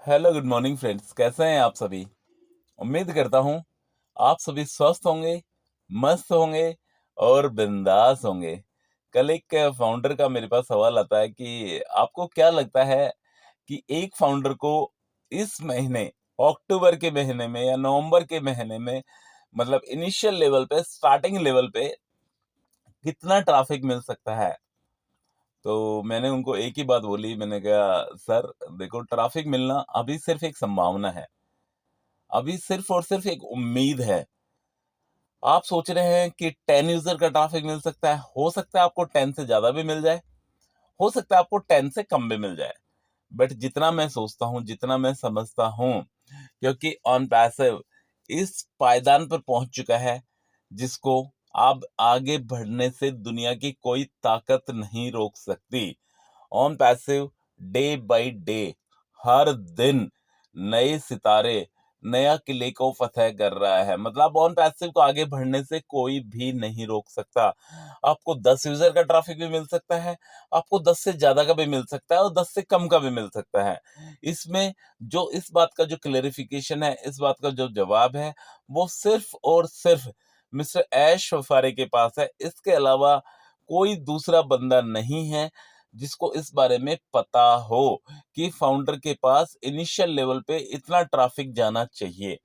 Hello good morning friends, कैसे हैं आप सभी। उम्मीद करता हूँ आप सभी स्वस्थ होंगे, मस्त होंगे और बिंदास होंगे। कल एक फाउंडर का मेरे पास सवाल आता है कि आपको क्या लगता है कि एक फाउंडर को इस महीने अक्टूबर के महीने में या नवंबर के महीने में मतलब इनिशियल लेवल पे स्टार्टिंग लेवल पे कितना ट्रैफिक मिल सकता है। तो मैंने उनको एक ही बात बोली, मैंने कहा सर देखो, ट्रैफिक मिलना अभी सिर्फ एक संभावना है, अभी सिर्फ और सिर्फ एक उम्मीद है। आप सोच रहे हैं कि 10 यूजर का ट्रैफिक मिल सकता है, हो सकता है आपको 10 से ज्यादा भी मिल जाए, हो सकता है आपको 10 से कम भी मिल जाए। बट जितना मैं सोचता हूँ, जितना मैं समझता हूँ, क्योंकि ऑन पैसिव इस पायदान पर पहुंच चुका है जिसको अब आगे बढ़ने से दुनिया की कोई ताकत नहीं रोक सकती। On passive day by day, हर दिन नए सितारे, नया किले को फतह कर रहा है। मतलब ऑन पैसिव को आगे बढ़ने से कोई भी नहीं रोक सकता। आपको 10 यूजर का ट्रैफिक भी मिल सकता है, आपको 10 से ज्यादा का भी मिल सकता है और 10 से कम का भी मिल सकता है। इसमें जो इस बात का जो क्लेरिफिकेशन है, इस बात का जो जवाब है, वो सिर्फ और सिर्फ मिस्टर ऐश वफारे के पास है। इसके अलावा कोई दूसरा बंदा नहीं है जिसको इस बारे में पता हो कि फाउंडर के पास इनिशियल लेवल पे इतना ट्रैफिक जाना चाहिए।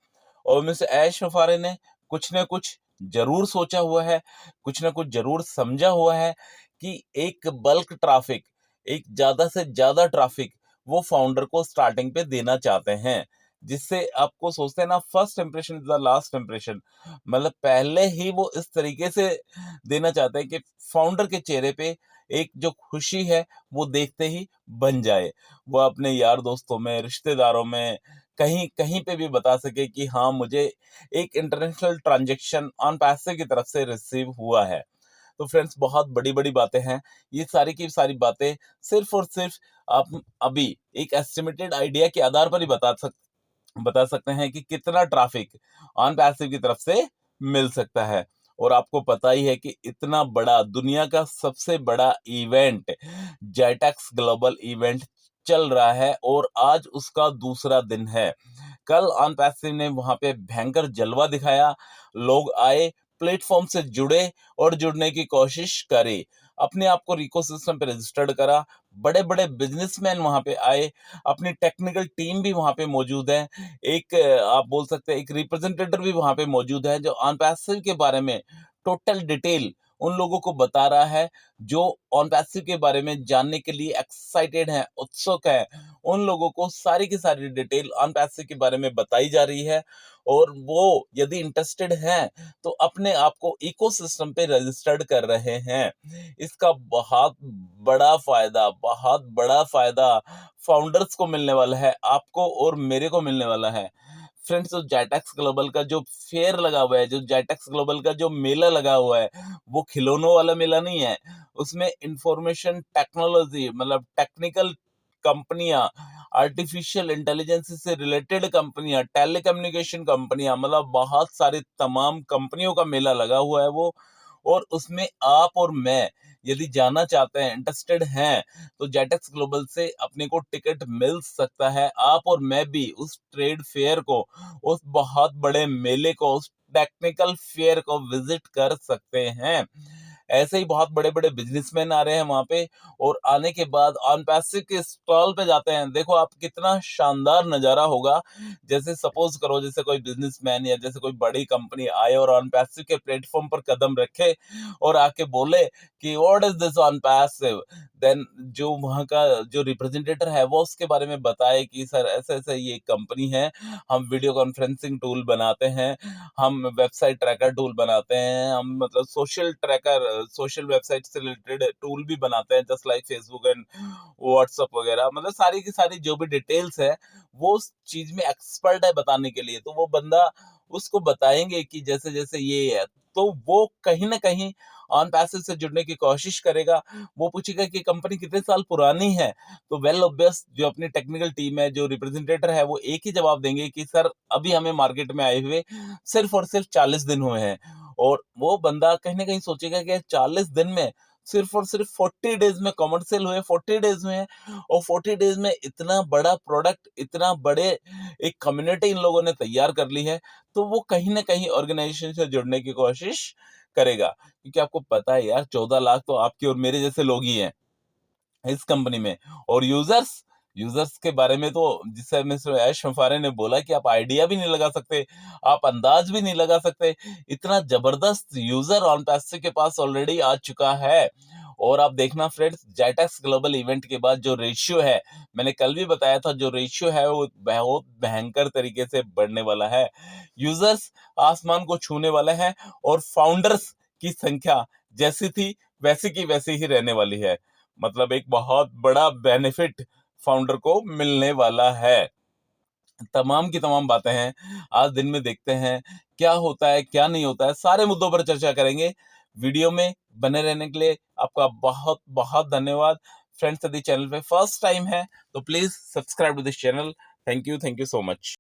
और मिस्टर ऐश वफारे ने कुछ ना कुछ जरूर सोचा हुआ है, कुछ ना कुछ जरूर समझा हुआ है कि एक बल्क ट्रैफिक, एक ज्यादा से ज्यादा ट्रैफिक वो फाउंडर को स्टार्टिंग पे देना चाहते हैं। जिससे आपको सोचते हैं ना, first impression is the last impression. मतलब पहले ही वो इस तरीके से देना चाहते हैं कि फाउंडर के चेहरे पे एक जो खुशी है वो देखते ही बन जाए। वो अपने यार दोस्तों में, रिश्तेदारों में, कहीं कहीं पे भी बता सके कि हाँ, मुझे एक इंटरनेशनल ट्रांजैक्शन ऑन पैसे की तरफ से रिसीव हुआ है। तो फ्रेंड्स, बहुत बड़ी बड़ी बातें हैं। ये सारी की सारी बातें सिर्फ और सिर्फ आप अभी एक एस्टिमेटेड आइडिया के आधार पर ही बता सकते हैं कि कितना ट्रैफिक ऑन पैसिव की तरफ से मिल सकता है। और आपको पता ही है कि इतना बड़ा, दुनिया का सबसे बड़ा इवेंट, जेटेक्स ग्लोबल इवेंट चल रहा है और आज उसका दूसरा दिन है। कल ऑन पैसिव ने वहां पे भयंकर जलवा दिखाया। लोग आए, प्लेटफॉर्म से जुड़े और जुड़ने की कोशिश करी, अपने आप को इकोसिस्टम पे रजिस्टर्ड करा। बड़े बड़े बिजनेसमैन वहां पे आए, अपनी टेक्निकल टीम भी वहां पे मौजूद है। एक आप बोल सकते हैं एक रिप्रेजेंटेटिव भी वहां पे मौजूद है जो ऑन पैसिव के बारे में टोटल डिटेल उन लोगों को बता रहा है, जो ऑन पैसिव के बारे में जानने के लिए एक्साइटेड है, उत्सुक है। उन लोगों को सारी की सारी डिटेल ऑन पैसिव के बारे में बताई जा रही है। और वो यदि इंटरेस्टेड हैं तो अपने आप को इकोसिस्टम पे रजिस्टर्ड कर रहे हैं। इसका बहुत बड़ा फायदा फाउंडर्स को मिलने वाला है, आपको और मेरे को मिलने वाला है। फ्रेंड्स, जो जेटेक्स ग्लोबल का जो फेयर लगा हुआ है, जो जेटेक्स ग्लोबल का जो मेला लगा हुआ है, वो खिलौनों वाला मेला नहीं है। उसमें इंफॉर्मेशन टेक्नोलॉजी, मतलब टेक्निकल कंपनियां, आर्टिफिशियल इंटेलिजेंस से रिलेटेड कंपनियां, टेलीकम्युनिकेशन कंपनियां, मतलब बहुत सारी तमाम कंपनियों का मेला लगा हुआ है वो। और उसमें आप और मैं यदि जाना चाहते हैं, इंटरेस्टेड हैं, तो जेटेक्स ग्लोबल से अपने को टिकट मिल सकता है। आप और मैं भी उस ट्रेड फेयर को, उस बहुत बड़े मेले को, उस टेक्निकल फेयर को विजिट कर सकते हैं। ऐसे ही बहुत बड़े बड़े बिजनेसमैन आ रहे हैं वहां पे। और आने के बाद ऑन पैसिव के स्टॉल पे जाते हैं, देखो आप कितना शानदार नजारा होगा। जैसे सपोज करो, जैसे कोई बिजनेसमैन या जैसे कोई बड़ी कंपनी आए और ऑन पैसिव के प्लेटफॉर्म पर कदम रखे और आके बोले कि what is this on passive, then जो वहाँ का जो रिप्रेजेंटेटर है वो उसके बारे में बताए कि सर ऐसे ऐसे ये कंपनी है, हम वीडियो कॉन्फ्रेंसिंग टूल बनाते हैं, हम वेबसाइट ट्रैकर टूल बनाते हैं, हम मतलब सोशल ट्रैकर, सोशल वेबसाइट से रिलेटेड टूल भी बनाते हैं, just like Facebook and WhatsApp वगैरह। मतलब सारी की सारी जो भी डिटेल्स है वो उस चीज में एक्सपर्ट है बताने के लिए। तो वो बंदा उसको बताएंगे कि जैसे जैसे ये है, तो वो कहीं ना कहीं ऑन पैसिव से जुड़ने की कोशिश करेगा। वो पूछेगा कि कंपनी कितने साल पुरानी है, तो वेल ऑब्वियस जो अपनी टेक्निकल टीम है, जो रिप्रेजेंटेटर है, वो एक ही जवाब देंगे कि सर अभी हमें मार्केट में आए हुए सिर्फ और सिर्फ 40 दिन हुए हैं। और वो बंदा कहीं ना कहीं सोचेगा कि 40 दिन में सिर्फ और सिर्फ 40 डेज में कमर्शियल हुए, 40 डेज में हैं, और 40 डेज में इतना बड़ा प्रोडक्ट, इतना बड़े एक कम्युनिटी इन लोगों ने तैयार कर ली है, तो वो कहीं ना कहीं ऑर्गेनाइजेशन से जुड़ने की कोशिश करेगा। क्योंकि आपको पता है यार, 14 लाख तो आपके और मेरे जैसे लोग ही हैं इस कंपनी में। और यूजर्स, यूजर्स के बारे में तो जिससे मिस्टर ऐश मफारे ने बोला कि आप आइडिया भी नहीं लगा सकते, आप अंदाज भी नहीं लगा सकते, इतना जबरदस्त यूजर ऑन पैसे के पास ऑलरेडी आ चुका है। और आप देखना फ्रेंड्स, जेटेक्स ग्लोबल इवेंट के बाद जो रेशियो है, मैंने कल भी बताया था, जो रेशियो है वो बहुत भयंकर तरीके से बढ़ने वाला है। यूजर्स आसमान को छूने वाले हैं, और फाउंडर्स की संख्या जैसी थी वैसी की वैसी ही रहने वाली है। मतलब एक बहुत बड़ा बेनिफिट फाउंडर को मिलने वाला है। तमाम की तमाम बातें हैं, आज दिन में देखते हैं क्या होता है क्या नहीं होता है, सारे मुद्दों पर चर्चा करेंगे। वीडियो में बने रहने के लिए आपका बहुत बहुत धन्यवाद। फ्रेंड्स, यदि चैनल पे फर्स्ट टाइम है तो please subscribe to this channel. Thank you so much.